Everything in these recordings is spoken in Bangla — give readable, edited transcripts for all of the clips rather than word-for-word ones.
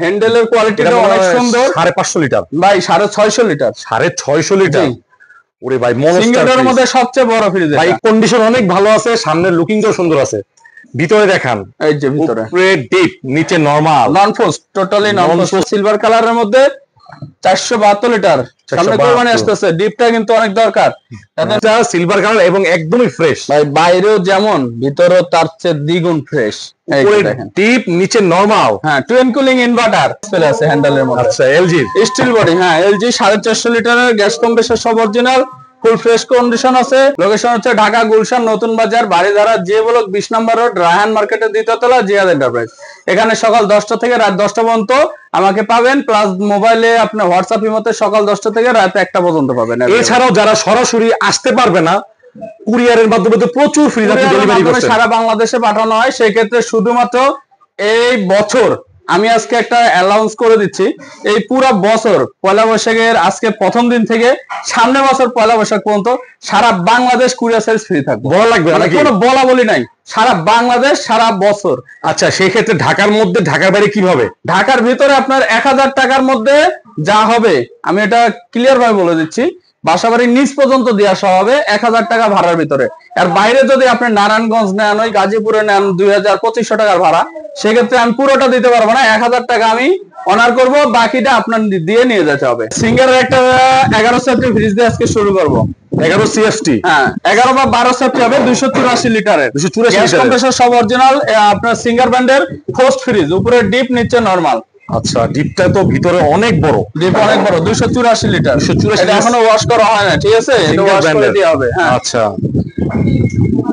হ্যান্ডেলের কোয়ালিটিটা অনেক সুন্দর। 550 লিটার ভাই, 650 লিটার। 650 লিটার। ওরে ভাই, সিঙ্গেলের মধ্যে সবচেয়ে বড় ফ্রিজ। ভাই কন্ডিশন অনেক ভালো আছে, সামনের লুকিংটাও সুন্দর আছে। ভিতরে দেখান, এই যে ভিতরে উপরে ডিপ, নিচে normal, non frost, totally non frost. Silver কালারের মধ্যে 472 লিটার। সামনে কোরবানি আসতেছে, ডিপটা কিন্তু অনেক দরকার। এটা সিলভার কালার এবং একদমই ফ্রেশ। ভাই বাইরেও যেমন, ভিতরেও তার চেয়ে দ্বিগুণ ফ্রেশ। এই দেখেন, ডিপ, নিচে নরমাল। হ্যাঁ, টুইন কুলিং ইনভার্টার চলে আছে হ্যান্ডেলের মধ্যে। আচ্ছা, এলজি স্টিল বডি। হ্যাঁ, এলজি 450 লিটারের গ্যাস কম্প্রেসর, সব অরিজিনাল, ফুল ফ্রেশ কন্ডিশন আছে। লোকেশন হচ্ছে ঢাকা গুলশান নতুন বাজার, বাড়িধারা যে ব্লক 20 নম্বর রোড, রায়হান মার্কেটের দ্বিতীয় তলা, জিয়াদ এন্টারপ্রাইজ। এখানে সকাল 10টা থেকে রাত 10টা পর্যন্ত আমাকে পাবেন। প্লাস মোবাইলে আপনার হোয়াটসঅ্যাপ ইমোতে সকাল 10টা থেকে রাত 1টা পর্যন্ত পাবেন। এছাড়াও যারা সরাসরি আসতে পারবে না, কুরিয়ারের মাধ্যমে তো প্রচুর ফ্রিজ আপনি ডেলিভারি করছেন, সারা বাংলাদেশে পাঠানো হয়। সেই ক্ষেত্রে শুধুমাত্র এই বছর আমি আজকে একটা অ্যালাউন্স করে দিচ্ছি, এই পুরো বছর পয়লা বৈশাখের আজকে প্রথম দিন থেকে সামনে বছর পয়লা বৈশাখ পর্যন্ত সারা বাংলাদেশ কুরিয়ার সার্ভিস ফ্রি থাকবে। বলা লাগবে নাকি? কোনো বলা বলি নাই, সারা বাংলাদেশ, সারা বছর। আচ্ছা, সেই ক্ষেত্রে ঢাকার মধ্যে, ঢাকার বাইরে কিভাবে? ঢাকার ভিতরে আপনার 1000 টাকার মধ্যে যা হবে, আমি এটা ক্লিয়ার ভাবে বলে দিচ্ছি, বাসাবাড়ির নিচ পর্যন্ত দিয়ে আসা হবে 1000 টাকা ভাড়ার ভিতরে। আর বাইরে যদি আপনি নারায়ণগঞ্জ নেন, ওই গাজীপুরে নেন 2000-2500 টাকার ভাড়া, সেক্ষেত্রে আমি পুরোটা দিতে পারবো না। 1000 টাকা আমি অনার করব, বাকিটা আপনার দিয়ে নিয়ে যেতে হবে। সিঙ্গারের একটা 11 সেফটি ফ্রিজ দিয়ে আজকে শুরু করবো। 11 সিএফটি, হ্যাঁ 11 বা 12 সেফটি হবে, 284 লিটারের। 284 লিটার কম্প্রেসর সব অরিজিনাল, আপনার সিঙ্গার ব্র্যান্ডের ফোস্ট ফ্রিজ, উপরে ডিপ, নিচে নরমাল। আচ্ছা, ডিপটা তো ভিতরে অনেক বড়, ডিপ অনেক বড়, 284 লিটার। 284 এটা এখনো ওয়াশ করা হয় না, ঠিক আছে? এটা ওয়াশ করে দেওয়া হবে। হ্যাঁ, আচ্ছা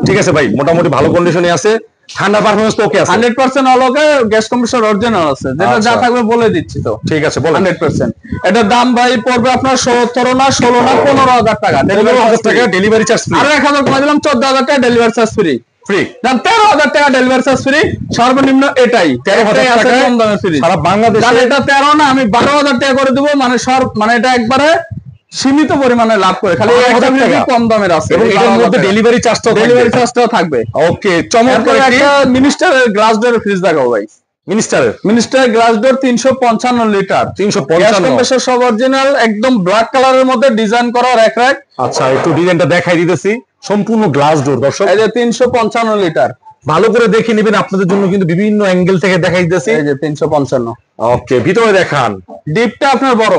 ঠিক আছে ভাই, মোটামুটি ভালো কন্ডিশনে আছে। ঠান্ডা পারফরম্যান্স তো ওকে আছে, 100% অলকে গ্যাস কম্প্রেসর অরিজিনাল আছে। যেটা যা থাকবে বলে দিচ্ছি তো। ঠিক আছে, বলেন। 100%। এটার দাম ভাই পড়বে আপনার 17 না 16 না 15000 টাকা। 15000 টাকা ডেলিভারি চার্জ ফ্রি। আর 1000 কমাই দিলাম, 14000 টাকা ডেলিভারি চার্জ ফ্রি। ফ্রি দাম 13000 টাকা ডেলিভারি চার্জ ফ্রি। সর্বনিম্ন এটাই 13000 টাকা কম দামে ফ্রি সারা বাংলাদেশে। এটা 13 না, আমি 12000 টাকা করে দেব। মানে মানে এটা একবারে সীমিত পরিমাণে লাভ করে, খালি 1000 টাকা কম দামের আছে। এবং এর মধ্যে ডেলিভারি চার্জটাও থাকবে। ওকে, চমৎকার। একটা মিনিস্টারের গ্লাস ডোর ফ্রিজ দেখাবো ভাই। মিনিস্টার গ্লাস ডোর 355 লিটার, 355 সব অরিজিনাল, একদম ব্ল্যাক কালারের মধ্যে ডিজাইন করা র‍্যাক। আচ্ছা, একটু ডিজাইনটা দেখাই দিতেছি। সম্পূর্ণ গ্লাস ডোর দর্শক, এই যে 355 লিটার। ভালো করে দেখে নেবেন, আপনাদের জন্য কিন্তু বিভিন্ন অ্যাঙ্গেল থেকে দেখাই দিতেছি। এই যে 355। ওকে, ভিতরে দেখান। ডিপটা আপনার বড়,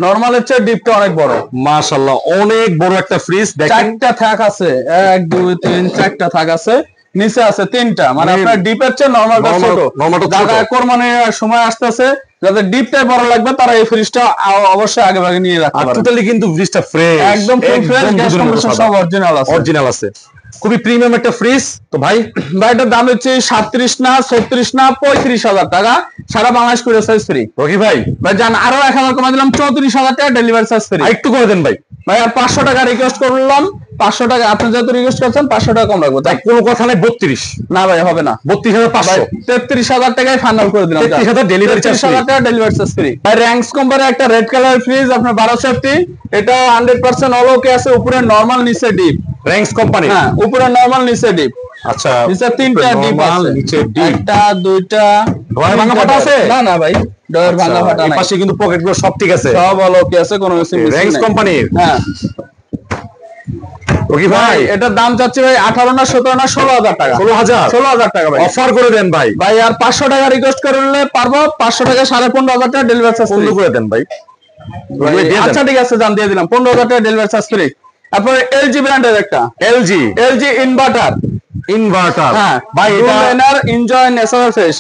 নরমালের চেয়ে ডিপটা অনেক বড়। মাশাআল্লাহ, অনেক বড় একটা ফ্রিজ। দেখেন 4টা থাক আছে, 1 2 3 4টা থাক আছে, নিচে আছে 3টা। মানে আপনার ডিপের চেয়ে নরমালটা ছোট। যারা কোরবানির সময় আসতেছে, যাদের ডিপটাই বড় লাগবে, তারা এই ফ্রিজটা অবশ্যই আগে ভাগে নিয়ে রাখতে পারেন। টোটালি কিন্তু ফ্রিজটা ফ্রেশ, একদম ফ্রেশ, গ্যাস কম্প্রেসর সব অরিজিনাল আছে। খুবই প্রিমিয়াম একটা ফ্রিজ। তো ভাই এটার দাম হচ্ছে 37 না 36 না 35000 টাকা, সারা Bangladesh courier service free. Rocky ভাই জান, আরো 1000 কমাই দিলাম, 34000 টাকা ডেলিভারি চার্জ ফ্রি। একটু করে দেন ভাই। আর 500 টাকা রিকোয়েস্ট করলাম, 500 টাকা আপনি যেহেতু রিকোয়েস্ট করছেন, 500 টাকা কম রাখবো। তাই কোনো কথা নাই। 32 না ভাই, হবে না। 32500, 33000 টাকায় ফাইনাল করে দিলাম। 33000 ডেলিভারি চার্জ, 33000 টাকা ডেলিভারি চার্জ ফ্রি। ভাই র্যাঙ্কস কোম্পানির একটা রেড কালার ফ্রিজ, আপনার 12 সেফটি। এটা 100% অল ওকে আছে, উপরে নরমাল, নিচে ডিপ। Ranks company. হ্যাঁ, উপরে নরমাল, নিচে ডিপ। আচ্ছা, নিচে 3টা ডিপ আছে, নিচে ডিপ। একটা 2টা। ডয়ার ভাঙা ফাটা আছে? না ভাই, ডয়ার ভাঙা ফাটা নাই। এই পাশে কিন্তু পকেটগুলো সব ঠিক আছে, সব অল ওকে আছে, কোনো কিছু মিসিং নাই। র্যাঙ্কস কোম্পানির। হ্যাঁ রকি ভাই, এটার দাম চাচ্ছি ভাই 18 না 17 না 16000 টাকা। 16000 টাকা ভাই, অফার করে দেন ভাই। ভাই আর 500 টাকা রিকোয়েস্ট করলে পারবো। 500 টাকা 15500 টাকা ডেলিভারি চার্জ ফ্রি করে দেন ভাই। আচ্ছা ঠিক আছে, দাম দিয়ে দিলাম, 15000 টাকা ডেলিভারি চার্জ ফ্রি। তারপরে এলজি ব্র্যান্ডের একটা এলজি ইনভার্টার। হ্যাঁ ভাই, এটা enjoy natural fresh,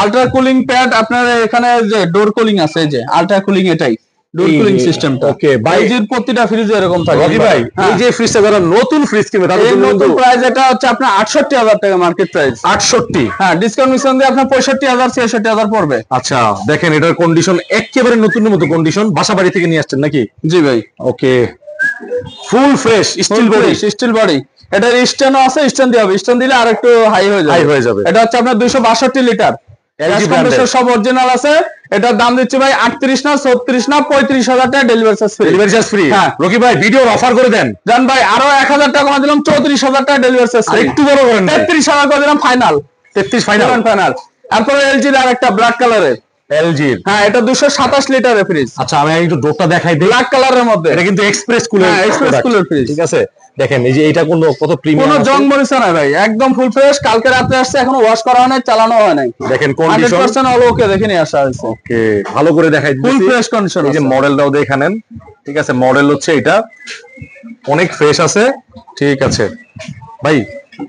ultra cooling pad. আপনার এখানে যে ডোর কুলিং আছে, এই যে আল্ট্রা কুলিং, এটাই ডোর কুলিং সিস্টেমটা। ওকে ভাই, এলজির প্রতিটা ফ্রিজে এরকম থাকে। রকি ভাই, এই যে ফ্রিজটা যারা নতুন ফ্রিজ কিনবে, তাদের জন্য নতুন প্রাইস এটা হচ্ছে আপনার 68000 টাকা মার্কেট প্রাইস। 68? হ্যাঁ, ডিসকাউন্ট দিয়ে আপনার 65000 66000 পড়বে। আচ্ছা, দেখেন এটার কন্ডিশন একেবারে নতুনের মতো কন্ডিশন। বাসাবাড়ি থেকে নিয়ে আসছেন নাকি? জি ভাই। ওকে, ফুল ফ্রেশ, স্টিল বডি। এটার স্ট্যান্ডও আছে, স্ট্যান্ড দিয়ে হবে, স্ট্যান্ড দিলে আরেকটু হাই হয়ে যাবে। এটা হচ্ছে আপনার 262 লিটার, সব অরিজিনাল আছে। এটার দাম দিচ্ছি ভাই 38 না 36 না 35000 টাকা ডেলিভারি চার্জ ফ্রি। হ্যাঁ রকি ভাই, ভিডিওর অফার করে দেন। জান ভাই, আরো 1000 টাকা কমা দিলাম, 34000 টাকা ডেলিভারি চার্জ ফ্রি। একটু বড় করেন, 33000 করে দিলাম ফাইনাল। 33 ফাইনাল। তারপরে এলজি এর আরেকটা ব্ল্যাক কালারের, এলজির। হ্যাঁ, এটা 227 লিটারের ফ্রিজ। আচ্ছা আমি একটু ডোরটা দেখাই দিই। ব্ল্যাক কালারের মধ্যে। এটা কিন্তু এক্সপ্রেস কুলার, হ্যাঁ, এক্সপ্রেস কুলার ফ্রিজ। ঠিক আছে, দেখেন এই যে এটা কত প্রিমিয়াম, কোনো জং মরিচা নাই ভাই, একদম ফুল ফ্রেশ। কালকে রাতে আসছে, এখনো ওয়াশ করা হয় নাই, চালানো হয় নাই। দেখেন কন্ডিশন 100% অল ওকে, দেখে নিয়ে আসা হয়েছে। ওকে, ভালো করে দেখাই দিচ্ছি। Full fresh condition. এই যে মডেলটাও দেখে নেন, ঠিক আছে, মডেল হচ্ছে এটা, অনেক ফ্রেশ আছে, ঠিক আছে ভাই।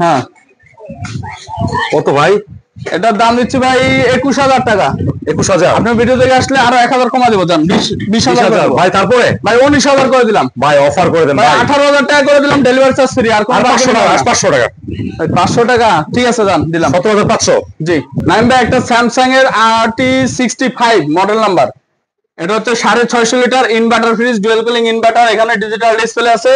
হ্যাঁ, কত ভাই? এটার দাম দিচ্ছি ভাই 21,000 টাকা। 21,000? আপনার ভিডিও থেকে আসলে আরো 1,000 কমা দেবো, জান 20,000 ভাই। তারপরে ভাই 19,000 করে দিলাম ভাই, অফার করে দেন ভাই। ভাই, 18,000 টাকা করে দিলাম, ডেলিভারি চার্জ ফ্রি। আর কোন 500 টাকা, 500 টাকা, 500 টাকা, ঠিক আছে জান, দিলাম 17,500। জি। নাইম ভাই, একটা স্যামসাং এর RT65 মডেল নাম্বার। এটা হচ্ছে 650 litre inverter fridge, dual cooling inverter. এখানে ডিজিটাল ডিসপ্লে আছে,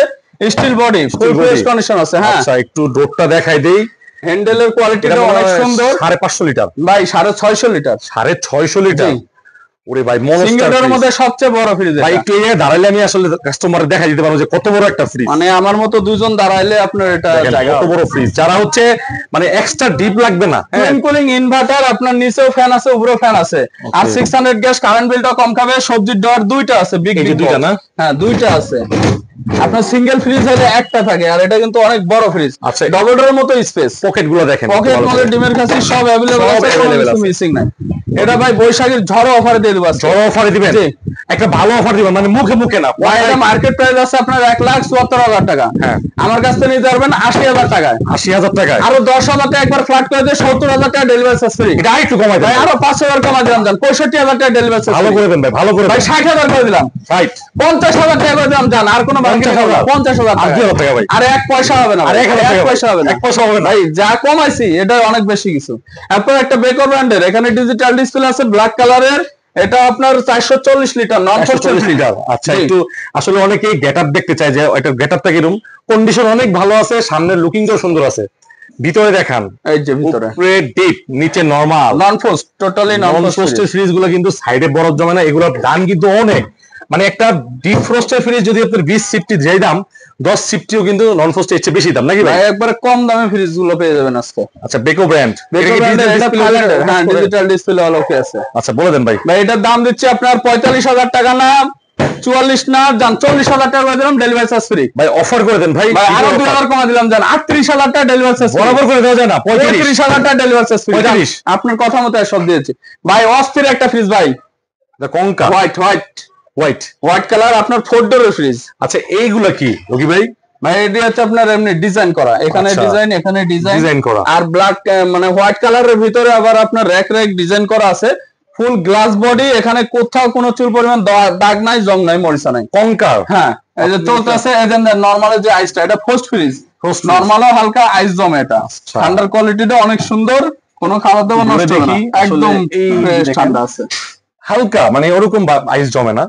steel body, full fresh condition আছে। হ্যাঁ, আচ্ছা একটু ডোরটা দেখাই দেই। হ্যান্ডেলের কোয়ালিটিটা অনেক সুন্দর। 550 লিটার ভাই, 650 লিটার। 650 লিটার? ওরে ভাই, সিঙ্গেলের মধ্যে সবচেয়ে বড় ফ্রিজ ভাই। একটু এই দাঁড়াইলে আমি আসলে কাস্টমার দেখাই দিতে পারবো যে কত বড় একটা ফ্রিজ। মানে আমার মতো দুজন দাঁড়াইলে আপনার এটা জায়গা কত বড় ফ্রিজ, যারা হচ্ছে মানে এক্সট্রা ডিপ লাগবে না। টুইন কুলিং ইনভার্টার, আপনার নিচেও ফ্যান আছে, উপরেও ফ্যান আছে। আর 600 গ্যাস, কারেন্ট বিলটা কম খাবে। সবজির ডোর দুইটা আছে, বিগ বিগ দুইটা না? হ্যাঁ, দুইটা আছে। আপনার সিঙ্গেল ফ্রিজ হলে একটা থাকে, আর এটা কিন্তু অনেক বড় ফ্রিজ। আচ্ছা, ডবল ডোরের মতো স্পেস। পকেট গুলো দেখেন, পকেট মধ্যে ডিমের কাছে সব अवेलेबल আছে, কোনো কিছু মিসিং নাই। এটা ভাই বৈশাখীর ঝড় অফারে দিয়ে দেব। ঝড় অফারে দিবেন? একটা ভালো অফার দিবেন, মানে মুখে মুখে না ভাই। এটা মার্কেট প্রাইস আছে আপনার 1,74,000 টাকা। হ্যাঁ, আমার কাছ থেকে নিতে পারবেন 80,000 টাকায়। 80,000 টাকায়? আরো 10,000 টাকা একবার ফ্ল্যাট করে দিয়ে 70,000 টাকা ডেলিভারি চার্জ ফ্রি। এটা একটু কমাই দেন ভাই, আরো 5,000 কমা দিলাম, জান 65,000 টাকা ডেলিভারি চার্জ। ভালো করে দেন ভাই, ভালো করে ভাই দেন। 60,000 করে দিলাম। রাইট, 50,000 টাকা করে দিলাম, জান। আর কোনো 50,000 টাকা ভাই। আর 1 পয়সা হবে না, আর 1,000 পয়সা হবে না, 1 পয়সা হবে না ভাই। যা কমাইছি এটা অনেক বেশি কিছু। এরপর একটা বেকর ব্র্যান্ডের, এখানে ডিজিটাল ডিসপ্লে আছে, ব্ল্যাক কালারের। এটা আপনার 440 লিটার, নন 140 লিটার। আচ্ছা, একটু আসলে অনেকেই গেটআপ দেখতে চায় যে এটা গেটআপটা কিরকম। কন্ডিশন অনেক ভালো আছে, সামনের লুকিংটাও সুন্দর আছে। ভিতরে দেখান, এই যে ভিতরে উপরে ডিপ, নিচে normal, non frost, totally non ফ্রস্টের ফ্রিজ গুলো কিন্তু সাইডে বরফ জমে না। এগুলোর দাম কিন্তু অনেক, মানে একটা ডিপ ফ্রস্টের ফ্রিজ যদি আপনার 20 যেই দাম, 10 কিন্তু নন ফ্রস্টের চেয়ে বেশি দাম নাকি ভাই? একবারে কম দামে ফ্রিজ গুলো পেয়ে যাবেন আজকে। আচ্ছা, বেকো ব্র্যান্ড। হ্যাঁ, ডিজিটাল ডিসপ্লে অল ওকে আছে। আচ্ছা, বলে দেন ভাই। ভাই, এটার দাম দিচ্ছে আপনার 45,000 টাকা না, 44 না, জান 40,000 টাকা করে দিলাম, ডেলিভারি চার্জ ফ্রি। ভাই অফার করে দেন ভাই। আরো 2,000 কমা দিলাম, জান 38,000 টাকা ডেলিভারি চার্জ। বরাবর করে দেওয়া যায় না? 35,000 টাকা ডেলিভারি চার্জ ফ্রি। 35? আপনার কথা মতো সব দিয়েছি ভাই। অস্থির একটা ফ্রিজ ভাই, কঙ্কা white white white white colour, আপনার 4 ডোরের ফ্রিজ। আচ্ছা, এইগুলা কি রকি ভাই? ভাই, এটি হচ্ছে আপনার এমনি ডিজাইন করা, এখানে ডিজাইন, এখানে ডিজাইন করা। আর ব্ল্যাক মানে হোয়াইট কালারের ভিতরে আবার আপনার র্যাক র্যাক ডিজাইন করা আছে। ফুল গ্লাস বডি, এখানে কোথাও কোনো চুল পরিমাণ দাগ নাই, জং নাই, মরিচা নাই। কঙ্কা, হ্যাঁ, এই যে চলতেছে। এই যে নরমালের যে আইসটা, এটা ফোস্ট ফ্রিজ। নরমালও হালকা আইস জমে। এটা ঠান্ডার কোয়ালিটিটা অনেক সুন্দর, কোনো খাবার দাবার নষ্ট হবে না, একদম ফ্রেশ ঠান্ডা আছে। হালকা মানে ওরকম আইস জমে না।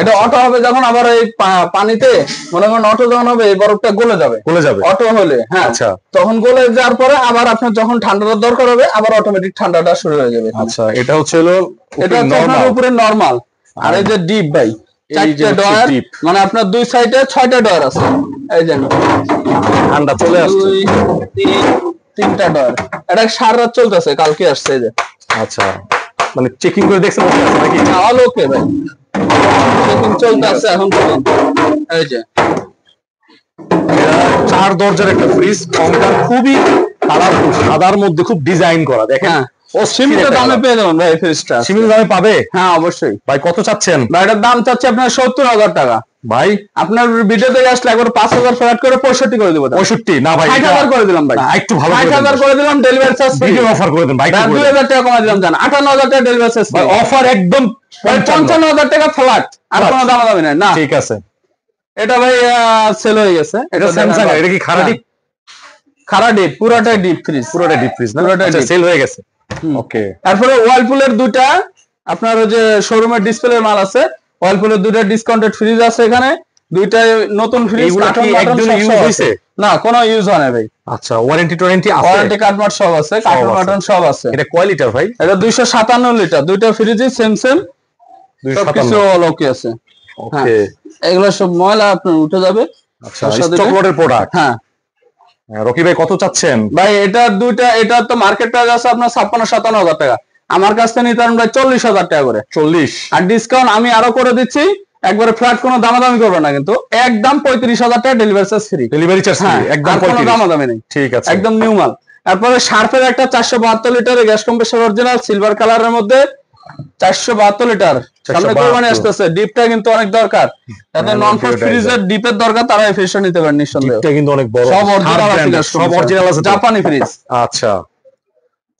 এটা অটো হবে যখন, আবার এই পানিতে মনে করেন অটো যখন হবে, এই বরফটা গলে যাবে অটো হলে। হ্যাঁ, আচ্ছা, তখন গলে যাওয়ার পরে আবার আপনার যখন ঠান্ডাটা দরকার হবে, আবার অটোমেটিক ঠান্ডাটা শুরু হয়ে যাবে। আচ্ছা, এটা হচ্ছে হলো এটা আপনার উপরে নরমাল, আর এই যে ডিপ ভাই, 4টা ডয়ার, মানে আপনার দুই সাইডে 6টা ডয়ার আছে। এই যে ঠান্ডা চলে আসছে, 2 3 3টা ডয়ার। এটা সারা রাত চলতেছে, কালকে আসছে। এই যে আচ্ছা, মানে চেকিং করে দেখছেন নাকি? অল ওকে ভাই, চেকিং চলতেছে এখন পর্যন্ত। এই যে 4 দরজার একটা ফ্রিজ, কঙ্কা, খুবই কালারফুল, সাদার মধ্যে খুব ডিজাইন করা। দেখেন, ও সীমিত দামে পেয়ে যাবেন ভাই ফ্রিজটা। সীমিত দামে পাবে? হ্যাঁ, অবশ্যই। ভাই কত চাচ্ছেন? ভাই, এটার দাম চাচ্ছে আপনার 70,000 টাকা। ভাই, আপনার ভিডিও থেকে আসলে একবার 5,000 ফ্ল্যাট করে 65 করে দেবো। 65 না ভাই, 60,000 করে দিলাম ভাই। একটু ভালো 60,000 করে দিলাম, ডেলিভারি চার্জ ফ্রি। অফার করে দেন ভাই, 2,000 টাকা কমা দিলাম, জান 58,000 টাকা ডেলিভারি চার্জ ফ্রি। অফার একদম 55,000 টাকা ফ্ল্যাট, আর কোনো দাম দামি নাই না। ঠিক আছে, এটা ভাই সেল হয়ে গেছে। এটা স্যামসাং, এটা কি খারাপ ডিপ? খারাপ ডিপ, পুরোটাই ডিপ ফ্রিজ, পুরোটাই ডিপ ফ্রিজ না? আচ্ছা, সেল হয়ে গেছে। ওকে, তারপরে ওয়ালপুলের দুটা আপনার ওই যে শোরুমের ডিসপ্লে মাল আছে, ওয়ালপুলের দুটা ডিসকাউন্টেড ফ্রিজ আছে এখানে, দুইটাই নতুন ফ্রিজ। এগুলো কি একদম ইউজ হইছে? না, কোনো ইউজ হয় না ভাই। আচ্ছা, ওয়ারেন্টি আছে? ওয়ারেন্টি কার্ড সব আছে, কার্টন সব আছে। এটা কয় লিটার ভাই? এটা 257 লিটার, দুইটা ফ্রিজই সেম 257 ওকে আছে। ওকে, এগুলো সব ময়লা আপনার উঠে যাবে। আচ্ছা, স্টক লটের প্রোডাক্ট। হ্যাঁ, রকি ভাই কত চাচ্ছেন? ভাই এটা দুইটা, এটা তো মার্কেট প্রাইস আছে আপনার 56-57 হাজার টাকা। আমার কাছ থেকে নিতে পারেন ভাই 40,000 টাকা করে। 40, আর ডিসকাউন্ট আমি আরো করে দিচ্ছি, একবারে ফ্ল্যাট কোনো দামাদামি করবে না, কিন্তু একদম 35,000 টাকা delivery charge free. Delivery charge free, একদম কোনো 35, দামাদামি নেই, ঠিক আছে, একদম নিউ মাল। তারপরে শার্পের একটা 472 লিটারের গ্যাস কম্প্রেসর অরিজিনাল সিলভার কালারের মধ্যে 472 লিটার। সামনে কোরবানি আসতেছে, ডিপটা কিন্তু অনেক দরকার, তাদের নন ফ্রস্ট ফ্রিজের ডিপের দরকার, তারা এই ফ্রিজটা নিতে পারেন নিঃসন্দেহে। ডিপটা কিন্তু অনেক বড়, সব অরিজিনাল আছে, সব অরিজিনাল আছে, জাপানি ফ্রিজ। আচ্ছা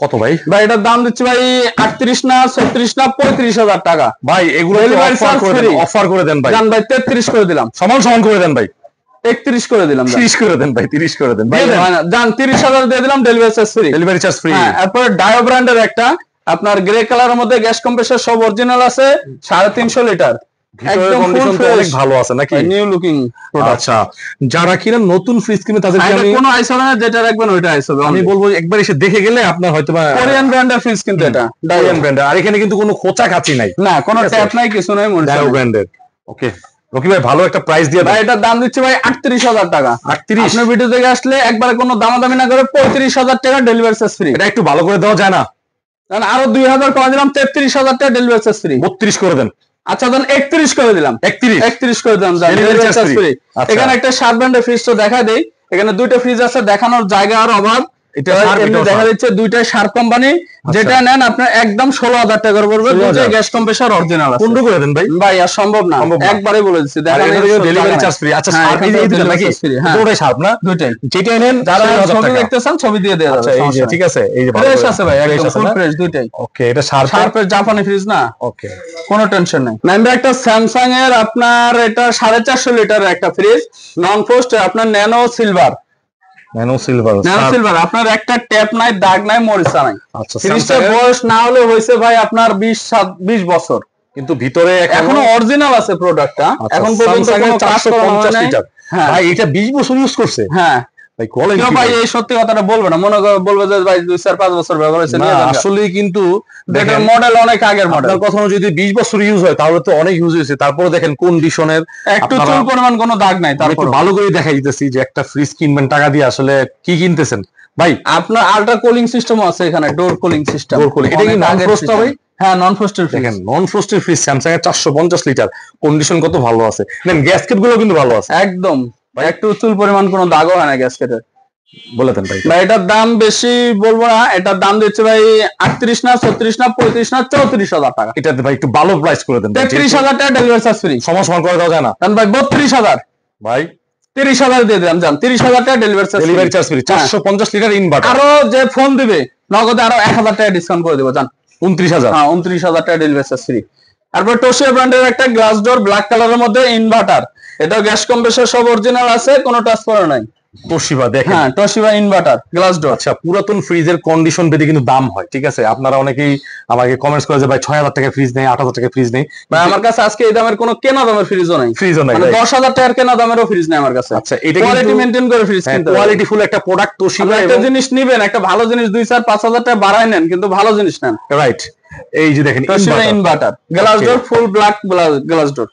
কত ভাই? ভাই এটার দাম দিচ্ছি ভাই 38 না 36 না 35,000 টাকা ভাই। এগুলো অফার করে দেন ভাই। জান ভাই 33 করে দিলাম, সমান সমান করে দেন ভাই। 31 করে দিলাম, 30 করে দেন ভাই, 30 করে দেন ভাই। জান 30,000 দিয়ে দিলাম, delivery charge free. Delivery charge free. তারপরে ডায়ো ব্র্যান্ডের একটা আপনার গ্রে কালারের মধ্যে গ্যাস কম্প্রেসর সব অরিজিনাল আছে, 350 লিটার, একদম কন্ডিশন তো অনেক ভালো আছে নাকি? New looking product. আচ্ছা, যারা কিনা নতুন ফ্রিজ কিনবে তাদেরকে আমি কোনো আইস হবে না, যেটা রাখবেন ওইটা আইস হবে। আমি বলবো একবার এসে দেখে গেলে আপনার হয়তো বা কোরিয়ান ব্র্যান্ডের ফ্রিজ, কিন্তু এটা কোরিয়ান ব্র্যান্ডের, আর এখানে কিন্তু কোনো খোঁচা খাচি নাই, না কোনো ট্যাপ নাই, কিছু নাই, ডায়ো ব্র্যান্ডের। ওকে রকি ভাই, ভালো একটা প্রাইস দিয়ে ভাই এটার দাম দিচ্ছে ভাই 38,000 টাকা। 38? আপনি ভিডিও থেকে আসলে একবারে কোনো দামাদামি না করে 35,000 টাকা ডেলিভারি চার্জ ফ্রি। এটা একটু ভালো করে দেওয়া যায় না? আরো 2,000 কমে দিলাম, 33,000 টাকা ডেলিভারি চার্জ ফ্রি। 32 করে দেন। আচ্ছা দেন 31 করে দিলাম, 31 করে দিলাম, ডেলিভারি চার্জ ফ্রি। এখানে একটা শার্প ব্র্যান্ডের ফ্রিজ তো দেখা দেই, এখানে দুইটা ফ্রিজ আছে, দেখানোর জায়গা আর অভাব। এটা দেখা যাচ্ছে দুইটাই শার্প কোম্পানি, যেটা নেন আপনার একদম 16,000 টাকা পড়বে, দুইটাই গ্যাস কম্প্রেসর অরিজিনাল আছে। 15 করে দেন ভাই। ভাই আর সম্ভব না, একবারে বলে দিচ্ছি, দেখেন ডেলিভারি চার্জ ফ্রি। আচ্ছা শার্প এই যে নাকি দুটোই শার্প না? দুইটাই, যেটা নেন যারা ছবি দেখতেছেন ছবি দিয়ে দেওয়া যাবে। এই যে ঠিক আছে, এই যে ফ্রেশ আছে ভাই, একদম ফুল ফ্রেশ দুইটাই। ওকে, এটা শার্পের জাপানি ফ্রিজ না, ওকে কোনো টেনশন নেই। নাইমরা একটা স্যামসাং এর আপনার এটা 450 লিটারের একটা ফ্রিজ, নন ফ্রস্ট, আপনার ন্যানো সিলভার। ন্যানো সিলভার আপনার একটা ট্যাপ নাই, দাগ নাই, মরিচা নাই। আচ্ছা, ফ্রিজটার বয়স না হলে হয়েছে ভাই আপনার 20 বছর, কিন্তু ভিতরে এখনো অরিজিনাল আছে প্রোডাক্টটা, এখন পর্যন্ত কোনো কাজ করা হয় নাই। ভাই এটা 20 বছর ইউজ করছে। হ্যাঁ ভাই কোয়ালিটি, ভাই এই সত্যি কথাটা বলবে না, মনে করে বলবে যে ভাই 2-4-5 বছর ব্যবহার হয়েছে। আসলে কিন্তু দেখেন মডেল অনেক আগের মডেল, আপনার কথা যদি 20 বছর ইউজ হয় তাহলে তো অনেক ইউজ হয়েছে। তারপরে দেখেন কন্ডিশনের একটু চুল পরিমাণ কোনো দাগ নাই। তারপর ভালো করে দেখাই দিতেছি যে একটা ফ্রিজ কিনবেন টাকা দিয়ে, আসলে কি কিনতেছেন ভাই। আপনার আল্ট্রা কুলিং সিস্টেমও আছে এখানে, ডোর কুলিং সিস্টেম। এটা কি নন ফ্রস্ট ভাই? হ্যাঁ নন ফ্রস্টের ফ্রিজ। দেখেন নন ফ্রস্টের ফ্রিজ স্যামসাং এর 450 লিটার, কন্ডিশন কত ভালো আছে। দেন গ্যাসকেট গুলো কিন্তু ভালো আছে একদম, একটু চুল পরিমাণ কোনো দাগও হয় না গ্যাসকেটের। বলে দেন ভাই। ভাই এটার দাম বেশি বলবো না, এটার দাম দিচ্ছে ভাই 38 না 36 না 35 না 34,000 টাকা। এটাতে ভাই একটু ভালো প্রাইস করে দেন। 33,000 টাকা ডেলিভারি চার্জ ফ্রি। সমান করে দেওয়া যায় না? ভাই 32,000 ভাই 30,000 দিয়ে দিলাম, জান 30,000 টাকা delivery charge free. 450 litre inverter. আরো যে ফোন দিবে নগদে আরো 1,000 টাকা ডিসকাউন্ট করে দেবো, জান 29,000। হ্যাঁ 29,000 টাকা ডেলিভারি চার্জ ফ্রি। তারপর টোশিয়া ব্র্যান্ডের একটা গ্লাস ডোর ব্ল্যাক কালারের মধ্যে ইনভার্টার, এটা গ্যাস কম্প্রেসর সব অরিজিনাল আছে, কোনো ট্রান্সফার নাই। তোশিবা দেখেন, হ্যাঁ তোশিবা ইনভার্টার গ্লাস ডোর। আচ্ছা, পুরাতন ফ্রিজের কন্ডিশন বেঁধে কিন্তু দাম হয়, ঠিক আছে? আপনারা অনেকেই আমাকে কমেন্টস করে যে ভাই 6,000 টাকা ফ্রিজ নেই, 8,000 টাকা ফ্রিজ নেই। ভাই আমার কাছে আজকে এই দামের কোনো কেনা দামের ফ্রিজও নাই, মানে 10,000 টাকার কেনা দামেরও ফ্রিজ নেই আমার কাছে। আচ্ছা, এটা কোয়ালিটি মেইনটেইন করে ফ্রিজ কিনতে হবে, কোয়ালিটি ফুল একটা প্রোডাক্ট তোশিবা। একটা জিনিস নিবেন, একটা ভালো জিনিস 2-4-5,000 টাকা বাড়ায় নেন, কিন্তু ভালো জিনিস নেন। রাইট, এই যে দেখেন Toshiba inverter glass door, full black glass door.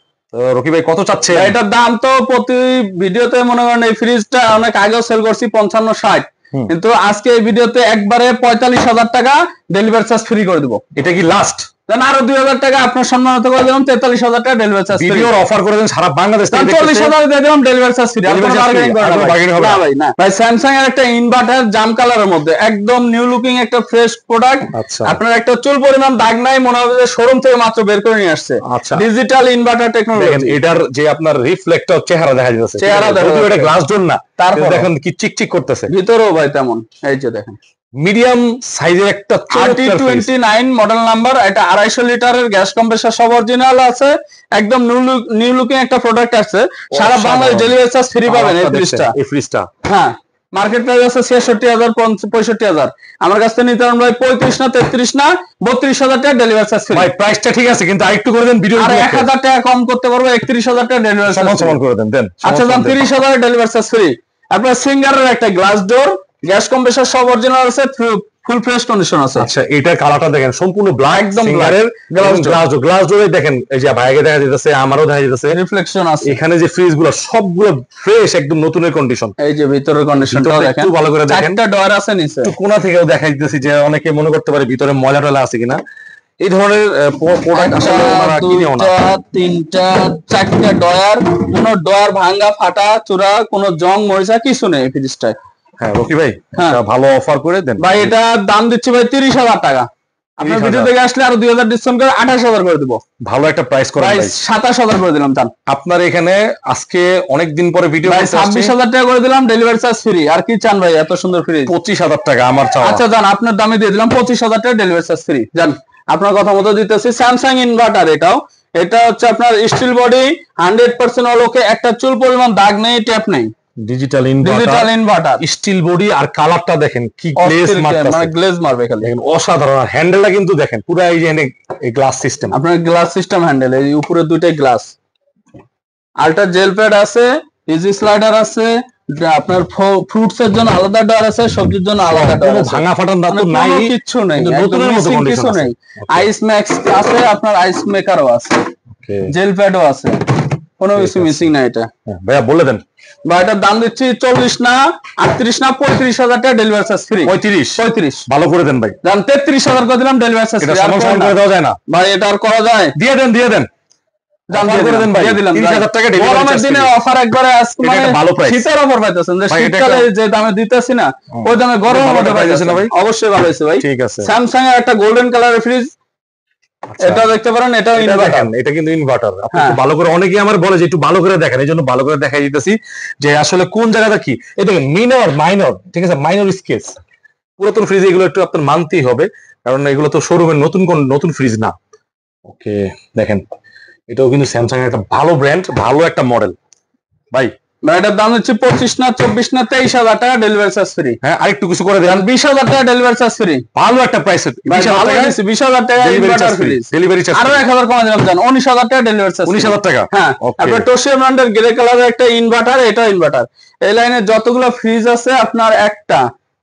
Rocky ভাই কত চাচ্ছে? এটার দাম তো প্রতি ভিডিওতে মনে করেন এই ফ্রিজটা অনেক আগেও সেল করছি 55-60, কিন্তু আজকে এই ভিডিওতে একবারে 45,000 টাকা ডেলিভারি চার্জ ফ্রি করে দেবো। এটা কি লাস্ট? দেন আরো 2,000 টাকা আপনার সম্মানিত করে দিলাম, 43,000 টাকা ডেলিভারি চার্জ ফ্রি। ভিডিওর অফার করে দেন সারা বাংলাদেশ থেকে। 40,000 দিয়ে দিলাম ডেলিভারি চার্জ ফ্রি। না ভাই না ভাই, স্যামসাং এর একটা ইনভার্টার জাম কালারের মধ্যে একদম নিউ লুকিং একটা ফ্রেশ প্রোডাক্ট। আচ্ছা, আপনার একটা চুল পরিমাণ দাগ নাই, মনে হবে যে শোরুম থেকে মাত্র বের করে নিয়ে আসছে। আচ্ছা, ডিজিটাল ইনভার্টার টেকনোলজি। এটার যে আপনার রিফ্লেক্টর চেহারা দেখা যাচ্ছে, চেহারা দেখা যাচ্ছে, এটা গ্লাস ডোর না, তারপর দেখেন কি চিকচিক করতেছে। ভিতরেও ভাই তেমন, এই যে দেখেন মিডিয়াম সাইজের একটা RT29 মডেল নাম্বার, এটা 250 লিটারের গ্যাস কম্প্রেসর সব অরিজিনাল আছে, একদম নিউ লুকিং একটা প্রোডাক্ট আছে। সারা বাংলাদেশ ডেলিভারি চার্জ ফ্রি পাবেন এই ফ্রিজটা। হ্যাঁ মার্কেট প্রাইস আছে 66,000 65,000, আমার কাছ থেকে নিতে পারেন ভাই 35 না 33 না 32,000 টাকা ডেলিভারি চার্জ ফ্রি। ভাই প্রাইসটা ঠিক আছে, কিন্তু আরেকটু করে দেন, ভিডিও আর 1,000 টাকা কম করতে পারবো, 31,000 টাকা ডেলিভারি চার্জ সমান করে দেন। আচ্ছা দাম 30,000 ডেলিভারি চার্জ ফ্রি। আপনার সিঙ্গারের একটা গ্লাস ডোর গ্যাস কম্প্রেসর সব অরিজিনাল আছে, ফুল ফ্রেশ কন্ডিশন আছে। আচ্ছা এটার কালারটা দেখেন সম্পূর্ণ ব্ল্যাক, একদম সিঙ্গারের গ্লাস ডোরে দেখেন, এই যে ভাইকে দেখা যাচ্ছে, আমারও দেখা যাচ্ছে রিফ্লেকশন আছে। এখানে যে ফ্রিজ গুলো সবগুলো ফ্রেশ, একদম নতুনের কন্ডিশন। এই যে ভিতরের কন্ডিশনটা দেখেন, একটু ভালো করে দেখেন, চারটা ডয়ার আছে নিচে। একটু কোণা থেকেও দেখাই দিতেছি যে অনেকে মনে করতে পারে ভিতরে ময়লা টয়লা আছে কিনা। এই ধরনের প্রোডাক্ট আসলে ওনারা কিনেও না। 3টা 4টা ডয়ার, কোনো ডয়ার ভাঙা ফাটা চূড়া, কোনো জং মরিচা কিছু নেই ফ্রিজটায়। হ্যাঁ রকি ভাই, হ্যাঁ। ভালো অফার করে দেন ভাই। এটা দাম দিচ্ছি ভাই 30,000 টাকা। আপনার ভিডিও দেখে আসলে আরো 2000 ডিসকাউন্ট করে 28,000 করে দিব। ভালো একটা প্রাইস করেন ভাই। 27,000 করে দিলাম। জান আপনার এখানে আজকে অনেক দিন পরে ভিডিও ভাই 26,000 টাকা করে দিলাম, ডেলিভারি চার্জ ফ্রি। আর কি চান ভাই? এত সুন্দর ফ্রিজ 25,000 টাকা আমার চাওয়া। আচ্ছা জান, আপনার দামে দিয়ে দিলাম 25,000 টাকা, ডেলিভারি চার্জ ফ্রি। জান আপনার কথা মতো দিতেছি। স্যামসাং ইনভার্টার এটাও। এটা হচ্ছে আপনার স্টিল বডি, 100% অলোকে, একটা চুল পরিমাণ দাগ নেই, ট্যাপ নেই। ডিজিটাল ইনভার্টার, স্টিল বডি, আর কালারটা দেখেন কি গ্লেজ মারতেছে, মানে গ্লেজ মারবে খালি। দেখেন অসাধারণ। আর হ্যান্ডেলটা কিন্তু দেখেন পুরো এই যে এই গ্লাস সিস্টেম, আপনার গ্লাস সিস্টেম হ্যান্ডেল, এই উপরে দুইটাই গ্লাস। আল্ট্রা জেল প্যাড আছে, ইজি স্লাইডার আছে, আপনার ফ্রুটস এর জন্য আলাদা ডোর আছে, সবজির জন্য আলাদা ডোর আছে। ভাঙা ফাটার দাঁত মানে নাই, কিচ্ছু নেই, নতুনের মতো কিছু কন্ডিশন নেই। আইস ম্যাক্স আছে, আপনার আইস মেকারও আছে, জেল প্যাডও আছে, কোনো কিছু মিসিং না এটা। ভাইয়া বলে দেন। বা এটার দাম দিচ্ছি 40 না 38 না 35,000 টাকা, ডেলিভারি চার্জ ফ্রি। 35 ভালো করে দেন ভাই। দাম 33,000 করে দিলাম, ডেলিভারি চার্জ ফ্রি। এটা সমান করে দেওয়া যায় না ভাই? এটা আর করা যায়? দিয়ে দেন দাম করে দেন ভাই, 30,000 টাকা ডেলিভারি চার্জ। গরমের দিনে অফার একবারে আজকে মানে ভালো প্রাইস, শীতের অফার পাইতেছেন, যে শীতকালে যে দামে দিতেছি না ওই দামে গরমের মধ্যে পাইতেছেন ভাই। অবশ্যই ভালো হয়েছে ভাই। ঠিক আছে। স্যামসাং এর একটা গোল্ডেন কালারের ফ্রিজ, এটা দেখতে পারেন, এটা ইনভার্টার। এটা কিন্তু ইনভার্টার। আপনি একটু ভালো করে, অনেকেই আমার বলে যে একটু ভালো করে দেখেন, এই জন্য ভালো করে দেখাই দিতেছি যে আসলে কোন জায়গাটা কি। এই দেখেন মাইনর, ঠিক আছে, মাইনর স্কেচ। পুরাতন ফ্রিজ এগুলো একটু আপনার মানতেই হবে, কারণ এগুলো তো শোরুমের নতুন ফ্রিজ না। ওকে দেখেন, এটাও কিন্তু স্যামসাং এর একটা ভালো ব্র্যান্ড, ভালো একটা মডেল ভাই। এটার দাম হচ্ছে 25 না 24 না 23,000 টাকা, ডেলিভারি চার্জ ফ্রি। হ্যাঁ আরেকটু কিছু করে দেন। 20,000 টাকা ডেলিভারি চার্জ ফ্রি। ভালো একটা প্রাইস, 20,000 টাকা ইনভার্টার ফ্রিজ, ডেলিভারি চার্জ আরো 1,000 কমে দিলাম। জান 19,000 টাকা ডেলিভারি চার্জ। 19,000 টাকা। হ্যাঁ। তারপর টোশিয়া ব্র্যান্ডের গ্রে কালারের একটা ইনভার্টার, এটা ইনভার্টার। এই লাইনে যতগুলো ফ্রিজ আছে আপনার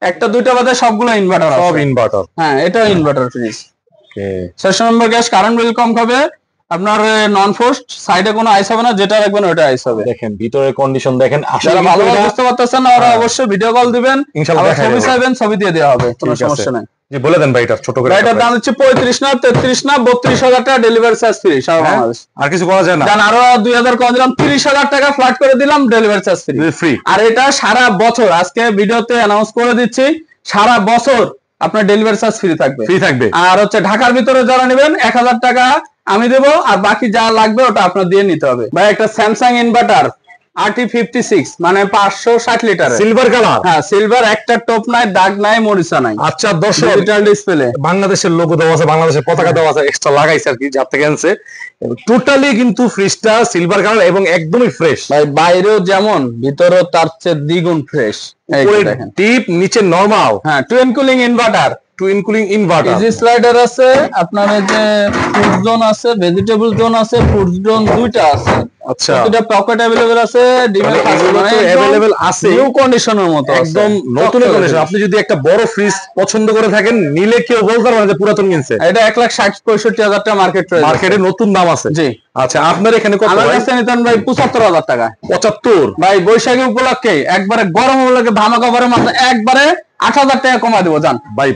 একটা দুইটা বাদে সবগুলো ইনভার্টার, সব ইনভার্টার। হ্যাঁ এটা ইনভার্টার ফ্রিজ। ওকে 600 নম্বর গ্যাস, কারেন্ট বিল কম খাবে। আপনার নন ফোস্ট, সাইডে কোনো আইস হবে না, যেটা রাখবেন ওটা আইস হবে। দেখেন ভিতরের কন্ডিশন দেখেন। যারা ভালো বুঝতে পারতেছেন না ওরা অবশ্যই ভিডিও কল দিবেন, ইনশাআল্লাহ ছবি চাইবেন, ছবি দিয়ে দেওয়া হবে, কোনো সমস্যা নাই। জি বলে দেন ভাই, এটা ছোট করে। এটার দাম হচ্ছে 35 না 33 না 32,000 টাকা, ডেলিভারি চার্জ ফ্রি সারা বাংলাদেশ। আর কিছু করা যায় না? জান আরো 2,000 কম দিলাম, 30,000 টাকা ফ্ল্যাট করে দিলাম, ডেলিভারি চার্জ ফ্রি। আর এটা সারা বছর, আজকে ভিডিওতে অ্যানাউন্স করে দিচ্ছি, সারা বছর আপনার ডেলিভারি চার্জ ফ্রি থাকবে। আর হচ্ছে ঢাকার ভিতরে যারা নেবেন 1,000 টাকা আমি দেবো, আর বাকি যা লাগবে ওটা আপনার দিয়ে নিতে হবে। ভাই একটা স্যামসাং ইনভার্টার RT56, মানে 560 লিটার, সিলভার কালার। হ্যাঁ সিলভার, একটা টপ নাই, দাগ নাই, মরিচা নাই। আচ্ছা দর্শক, ডিজিটাল ডিসপ্লে, বাংলাদেশের লোগো দেওয়া আছে, বাংলাদেশের পতাকা দেওয়া আছে, এক্সট্রা লাগাইছে আর কি, যার থেকে আনছে। টোটালি কিন্তু ফ্রিজটা সিলভার কালার এবং একদমই ফ্রেশ ভাই। বাইরেও যেমন, ভিতরেও তার চেয়ে দ্বিগুণ ফ্রেশ। দেখেন ডিপ, নিচে নরমাল। হ্যাঁ twin cooling inverter, easy slider আছে, আপনার এই যে ফুড জোন আছে, ভেজিটেবল জোন আছে, ফুড জোন দুইটা আছে। আচ্ছা দুইটা পকেট अवेलेबल আছে, ডিমের अवेलेबल আছে, নিউ কন্ডিশনের মতো, একদম নতুন কন্ডিশন। আপনি যদি একটা বড় ফ্রিজ পছন্দ করে থাকেন, নিলে কেউ বলতে পারবে না যে পুরাতন কিনছে। এটা 1,60,65,000 টাকা মার্কেট প্রাইস, মার্কেটে নতুন দাম আছে। জি আচ্ছা আপনার এখানে কত? আমার কাছে নিতেন ভাই 75,000 টাকা। 75 ভাই বৈশাখী উপলক্ষে একবারে গরম উপলক্ষে ধামাকা অফারে মাত্র একবারে 8,000 টাকা কমা দেবো। জান ভাই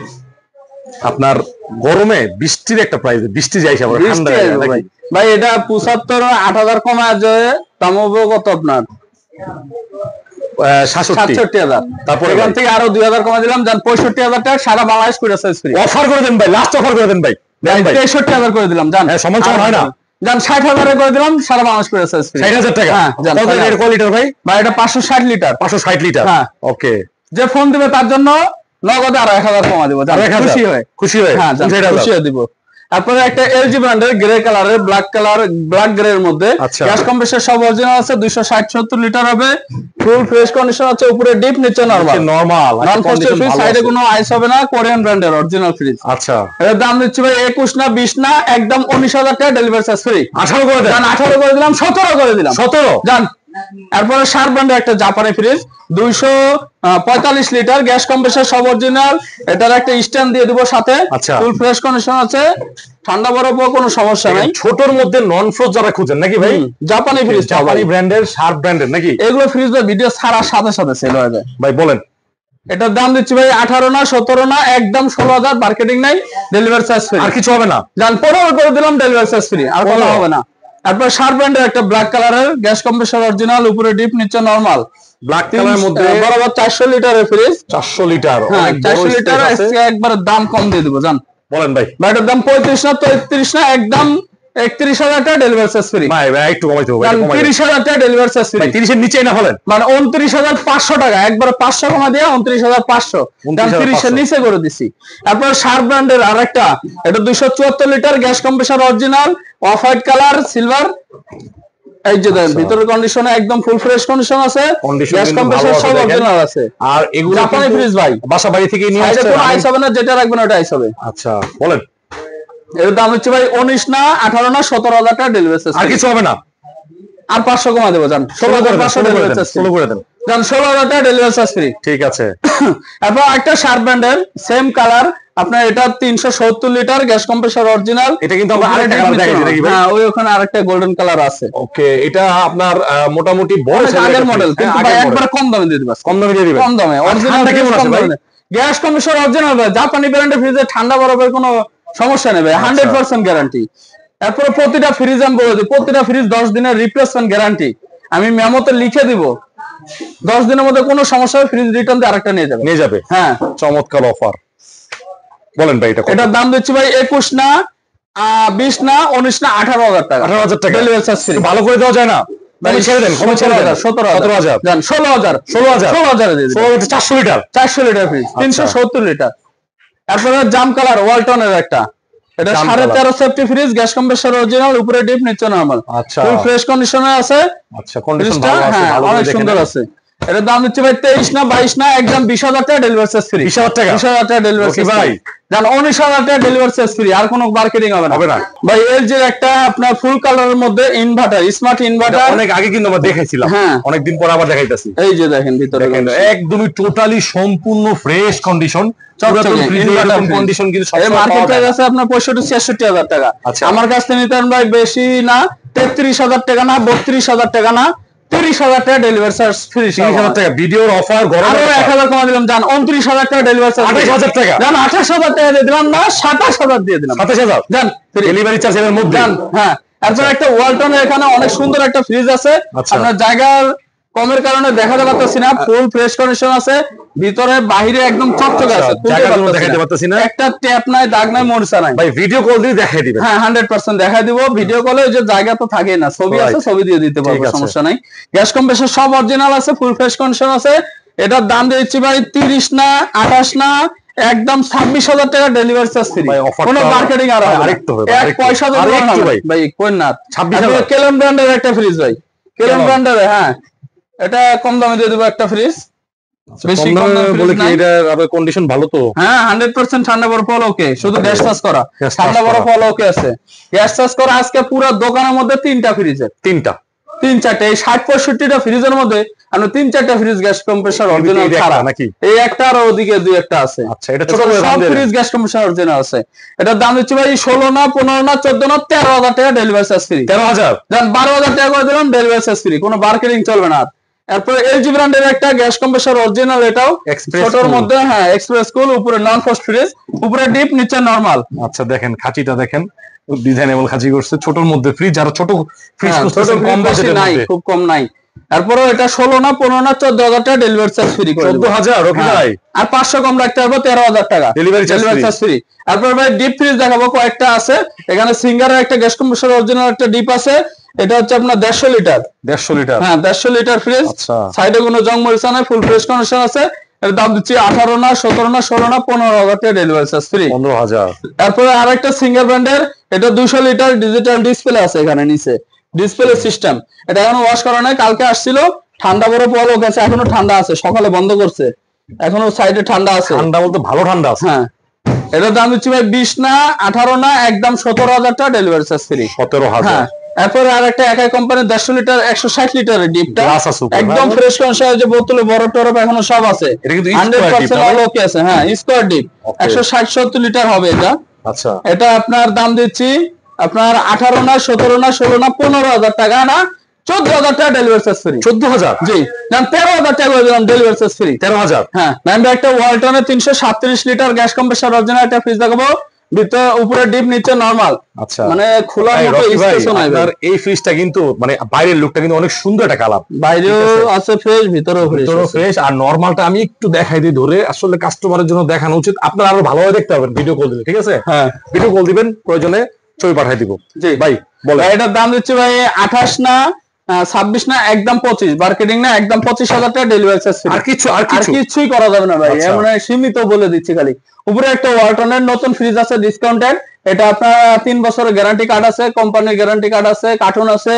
আপনার গরমে বৃষ্টির একটা প্রাইস, বৃষ্টি যাইছে আবার ঠান্ডা ভাই। ভাই এটা 75 8,000 কমা যায়, দাম হবে কত আপনার 67,000। তারপর এখান থেকে আরো 2,000 কমা দিলাম, জান 65,000 টাকা সারা বাংলাদেশ করে ফ্রি। অফার করে দেন ভাই, লাস্ট অফার করে দেন ভাই। 63,000 করে দিলাম, জান সমান হয় না, জান 60,000 করে দিলাম, সারা বাংলাদেশ করে ফ্রি। 60,000 টাকা। হ্যাঁ জান। কত লিটার ভাই? ভাই এটা 560 লিটার। 560 লিটার। হ্যাঁ ওকে। যে ফোন দিবে তার জন্য নগদে আরো 1,000 কমা দিব, জান খুশি হয়। হ্যাঁ জান খুশি হয়ে দিব। তারপরে একটা এলজি ব্র্যান্ডের গ্রে কালারের, ব্ল্যাক গ্রে এর মধ্যে গ্যাস কম্প্রেসর সব অরিজিনাল আছে, 260-70 লিটার হবে, ফুল ফ্রেশ কন্ডিশন আছে, উপরে ডিপ, নিচে নরমাল। নন ফ্রস্টেড ফ্রিজ, সাইডে কোনো আইস হবে না, কোরিয়ান ব্র্যান্ডের অরিজিনাল ফ্রিজ। আচ্ছা এর দাম দিচ্ছি ভাই 21 না 20 না একদম 19,000 টাকা, ডেলিভারি চার্জ ফ্রি। 18 করে দেন। 18 করে দিলাম, 17 করে দিলাম। 17 জান এরপরে শার্প ব্র্যান্ডের একটা জাপানি ফ্রিজ 245 লিটার, গ্যাস কম্প্রেসর সব অরিজিনাল, এটার একটা স্ট্যান্ড দিয়ে দিব সাথে, আচ্ছা। ফুল ফ্রেশ কন্ডিশন আছে, ঠান্ডা বরফও কোনো সমস্যা নাই। ছোটর মধ্যে নন ফ্রোজ যারা খুঁজেন নাকি ভাই, জাপানি ফ্রিজ, জাপানি ব্র্যান্ডের, শার্প ব্র্যান্ডের নাকি, এগুলো ফ্রিজ ভিডিও ছাড়ার সাথে সাথে সেল হয়ে যায় ভাই বলেন। এটার দাম দিচ্ছি ভাই 18 না 17 না, একদম 16,000, মার্কেটিং নাই, ডেলিভারি চার্জ ফ্রি। আর কিছু হবে না? জান 15 করে দিলাম, ডেলিভারি চার্জ ফ্রি, আর কোনো হবে না। তারপর শার্প ব্র্যান্ডের একটা ব্ল্যাক কালারের গ্যাস কম্প্রেসর অরিজিনাল, উপরে ডিপ নিচে নরমাল, ব্ল্যাক কালারের মধ্যে বরাবর 400 লিটারের ফ্রিজ। 400 লিটার, হ্যাঁ অনেক বড় 400 লিটার স্পেস আছে। একবার দাম কম দিয়ে দিব জান। বলেন ভাই। এটার দাম 35 না 33 না, একদম 31,000 টাকা, ডেলিভারি চার্জ ফ্রি। ভাই ভাই একটু কমাইতে হবে, 30,000 টাকা ডেলিভারি চার্জ ফ্রি। 30 এর নিচেই না বলেন, মানে 29,500 টাকা, একবার 500 কমা দিয়ে 29,500, দাম 30 এর নিচে করে দিছি। তারপর শার্প ব্র্যান্ডের আরেকটা, এটা 274 litre, gas compressor original, off white colour, silver, এই যে দেন ভিতরের কন্ডিশনে একদম ফুল ফ্রেশ কন্ডিশন আছে, গ্যাস কম্প্রেসর সব অরিজিনাল আছে। আর এগুলো জাপানি ফ্রিজ ভাই, বাসা বাড়ি থেকে নিয়ে এটা আসছে। কোনো আইস হবে না, যেটা রাখবেন ওটা আইস হবে। আচ্ছা বলেন। এর দাম হচ্ছে ভাই 19 না 18 না 17,000 টাকা, ডেলিভারি চার্জ। আর কিছু হবে না? আর 500 কমা দেবো জান, 16,500 ডেলিভারি চার্জ ফ্রি। 16 করে দেন জান 16,000 টাকা ডেলিভারি চার্জ ফ্রি। ঠিক আছে। তারপর একটা শার্প ব্র্যান্ডের সেম কালার, আপনার এটা 370 লিটার, গ্যাস কম্প্রেসর অরিজিনাল। এটা কিন্তু আমরা আরেকটা কালার দেখাইছি নাকি ভাই? হ্যাঁ ওই ওখানে আরেকটা গোল্ডেন কালার আছে। ওকে, এটা আপনার মোটামুটি বড় আগের মডেল, কিন্তু ভাই একবার কম দামে দিয়ে দিবা। কম দামে দিয়ে দিবেন? কম দামে, অরিজিনাল কেমন আছে ভাই? গ্যাস কম্প্রেসর অরিজিনাল, জাপানি ব্র্যান্ডের ফ্রিজে ঠান্ডা বরফের কোনো সমস্যা নেই ভাই, 100% গ্যারান্টি। তারপরে প্রতিটা ফ্রিজ আমি বলে দিই, প্রতিটা ফ্রিজ 10 দিনের রিপ্লেসমেন্ট গ্যারান্টি, আমি মেমোতে লিখে দিব, 10 দিনের মধ্যে কোনো সমস্যা হবে ফ্রিজ রিটার্ন দিয়ে আরেকটা নিয়ে যাবে। হ্যাঁ চমৎকার অফার। বলেন ভাই, এটার দাম দিচ্ছি ভাই 21 না 20 না 19 না 18,000 টাকা, 18,000 টাকা ডেলিভারি চার্জ ফ্রি। ভালো করে দেওয়া যায় না? কমে ছেড়ে দেন, কমে ছেড়ে দেন। 17,000 জান, 16,000 দিয়ে দিন। 400 লিটার, 400 লিটার ফ্রিজ, 370 লিটার। তারপরে জাম কালার ওয়ালটনের একটা, এটা 13.5 safety fridge, gas compressor original, উপরে ডিপ নিচে নরমাল, আচ্ছা ফুল ফ্রেশ কন্ডিশনে আছে। আচ্ছা কন্ডিশন ভালো আছে, হ্যাঁ ভালো অনেক করে সুন্দর দেখেন। আছে। এটার দাম হচ্ছে ভাই 23 না 22 না, একদম 20,000 টাকা, ডেলিভারি চার্জ ফ্রি। 20,000 টাকা, 20,000 টাকা ডেলিভারি চার্জ ভাই জান, 19,000 টাকা ডেলিভারি চার্জ ফ্রি, আর কোনো মার্কেটিং হবে না ভাই। এলজির একটা আপনার ফুল কালারের মধ্যে ইনভার্টার, স্মার্ট ইনভার্টার, অনেক আগে কিন্তু আমরা দেখাইছিলাম, হ্যাঁ অনেকদিন পর আবার দেখাইতাছি। এই যে দেখেন ভিতরে একদমই টোটালি সম্পূর্ণ ফ্রেশ কন্ডিশন, কন্ডিশন কিন্তু মার্কেটে আছে আপনার 65-66,000 টাকা। আমার কাছ থেকে নিতেন ভাই বেশি না 33,000 টাকা না 32,000 টাকা না, 30,000 টাকা ডেলিভারি চার্জ ফ্রি। 30,000 টাকা ভিডিওর অফার, আরো 1,000 কমা দিলাম জান, 29,000 টাকা ডেলিভারি চার্জ, 28,000 টাকা জান, 28,000 টাকা দিয়ে দিলাম না, 27,000 দিয়ে দিলাম, 27,000 জান ডেলিভারি চার্জ এর মধ্যে। হ্যাঁ তারপর একটা ওয়ালটনের এখানে অনেক সুন্দর একটা ফ্রিজ আছে, আপনার জায়গার কমের কারণে দেখাতে পারতেছি না, ফুল ফ্রেশ কন্ডিশন আছে, ভিতরে বাইরে একদম চকচকে আছে, দেখাতে পারতেছি না, একটা ট্যাপ নাই, দাগ নাই, মরিচা নাই ভাই। ভিডিও কল দিয়ে দেখাই দিবেন? হ্যাঁ 100% দেখাই দিব। ভিডিও কলে যে জায়গা তো থাকে না, ছবি আছে, ছবি দিয়ে দিতে পারবো, সমস্যা নাই। গ্যাস কম্প্রেসর সব অরিজিনাল আছে, ফুল ফ্রেশ কন্ডিশন আছে। এটার দাম দিচ্ছি ভাই 30 না 28 না, একদম 26,000 টাকা, ডেলিভারি চার্জ ফ্রি, কোনো মার্কেটিং আর হবে এক পয়সা ভাই কোন না। 26,000 কেলন ব্র্যান্ডের একটা ফ্রিজ ভাই, কেলন ব্র্যান্ডের, হ্যাঁ এটা কম দামে দিয়ে দেবো একটা ফ্রিজ, বেশি কম দামে বলে কি এটা আবার কন্ডিশন ভালো তো? হ্যাঁ 100% ঠান্ডা বরফ হলো ওকে, শুধু গ্যাস চার্জ করা, ঠান্ডা বরফ হলো ওকে আছে, গ্যাস চার্জ করা। আজকে পুরো দোকানের মধ্যে 3টা ফ্রিজের, 3-4টা, এই 60-65টা ফ্রিজের মধ্যে আমরা 3-4টা ফ্রিজ গ্যাস কম্প্রেসর অরিজিনাল ছাড়া নাকি, এই একটা আর ওদিকে 2-1টা আছে। আচ্ছা এটা ছোট সব ফ্রিজ গ্যাস কম্প্রেসর অরিজিনাল আছে। এটার দাম হচ্ছে ভাই 16 না 15 না 14 না 13,000 টাকা, ডেলিভারি চার্জ ফ্রি। 13,000 জান, 12,000 টাকা করে দিলাম, ডেলিভারি চার্জ ফ্রি, কোনো মার্কেটিং চলবে না। এরপরে এলজি ব্র্যান্ডের একটা গ্যাস কম্প্রেসর অরিজিনাল, এটাও ছোটর মধ্যে, হ্যাঁ এক্সপ্রেস কুল, উপরে নন ফ্রস্ট ফ্রিজ, উপরে ডিপ নিচে নরমাল। আচ্ছা দেখেন খাঁচিটা দেখেন, ডিজাইনেবল খাঁচি করছে, ছোটর মধ্যে ফ্রিজ, যারা ছোট ফ্রিজ কম বাজেটে নাই, খুব কম নাই। তারপরে এটা 16 না 15 না 14,000 টাকা, ডেলিভারি চার্জ ফ্রি করে 14,000 ওকে ভাই, আর 500 কম রাখতে হবে, 13,000 টাকা ডেলিভারি চার্জ ফ্রি। তারপর ভাই ডিপ ফ্রিজ দেখাবো, কয়েকটা আছে এখানে। সিঙ্গারের একটা গ্যাস কম্প্রেসর অরিজিনাল একটা ডিপ আছে, এটা হচ্ছে আপনার 150 লিটার, 150 লিটার, হ্যাঁ 150 লিটার ফ্রিজ, সাইডে কোনো জং মরিচা নাই, ফুল ফ্রেশ কন্ডিশন আছে। এর দাম দিচ্ছি 18 না 17 না 16 না 15,000 টাকা, ডেলিভারি চার্জ ফ্রি 15,000। তারপরে আরেকটা সিঙ্গার ব্র্যান্ডের, এটা 200 লিটার, ডিজিটাল ডিসপ্লে আছে এখানে নিচে, ডিসপ্লে সিস্টেম। এটা এখনো ওয়াশ করা নাই, কালকে আসছিল, ঠান্ডা বরফ হলো গেছে, এখনো ঠান্ডা আছে, সকালে বন্ধ করছে, এখনো সাইডে ঠান্ডা আছে। ঠান্ডা বলতে ভালো ঠান্ডা আছে, হ্যাঁ। এটার দাম দিচ্ছি ভাই 20 না 18 না, একদম 17,000 টাকা, ডেলিভারি চার্জ ফ্রি 17,000। হ্যাঁ এরপরে আর একটা একাই কোম্পানির 150 লিটার 160 লিটারের ডিপটা একদম ফ্রেশ কন্ডিশন, যে বোতলে বরফ টরফ এখনো সব আছে, 100% অল ওকে আছে। হ্যাঁ, স্কোয়ার ডিপ 160-70 লিটার হবে এটা। আচ্ছা, এটা আপনার দাম দিচ্ছি আপনার 18 না 17 না 16 না 15,000 টাকা না 14,000 টাকা ডেলিভারি চার্জ ফ্রি। 14,000? জি, 13,000 টাকা করে দিলাম ডেলিভারি চার্জ ফ্রি। 13,000? হ্যাঁ, আমরা একটা ওয়ালটনের 337 লিটার গ্যাস কম্প্রেসর অরিজিনাল একটা ফ্রিজ দেখাবো, ভিতরে উপরে ডিপ নিচে নরমাল। আচ্ছা, মানে খোলার মতো স্পেসও নাই। আপনার এই ফ্রিজটা কিন্তু মানে বাইরের লুকটা কিন্তু অনেক সুন্দর একটা কালার, বাইরেও আছে ফ্রেশ, ভিতরেও ফ্রেশ। আর নরমালটা আমি একটু দেখাই দিই ধরে, আসলে কাস্টমারের জন্য দেখানো উচিত, আপনারা আরো ভালোভাবে দেখতে পাবেন ভিডিও কল দিলে, ঠিক আছে? হ্যাঁ, ভিডিও কল দিবেন, প্রয়োজনে ছবি পাঠিয়ে দিব। জি ভাই বলেন। এটার দাম দিচ্ছি ভাই 28 না 26 না একদম 25, মার্কেটিং না একদম 25,000 টাকা ডেলিভারি চার্জ ফ্রি। আর কিছুই করা যাবে না ভাই, মানে সীমিত বলে দিচ্ছি খালি। উপরে একটা ওয়ালটনের নতুন ফ্রিজ আছে ডিসকাউন্টেড, এটা আপনার 3 বছরের গ্যারান্টি কার্ড আছে, কোম্পানির গ্যারান্টি কার্ড আছে, কার্টুন আছে,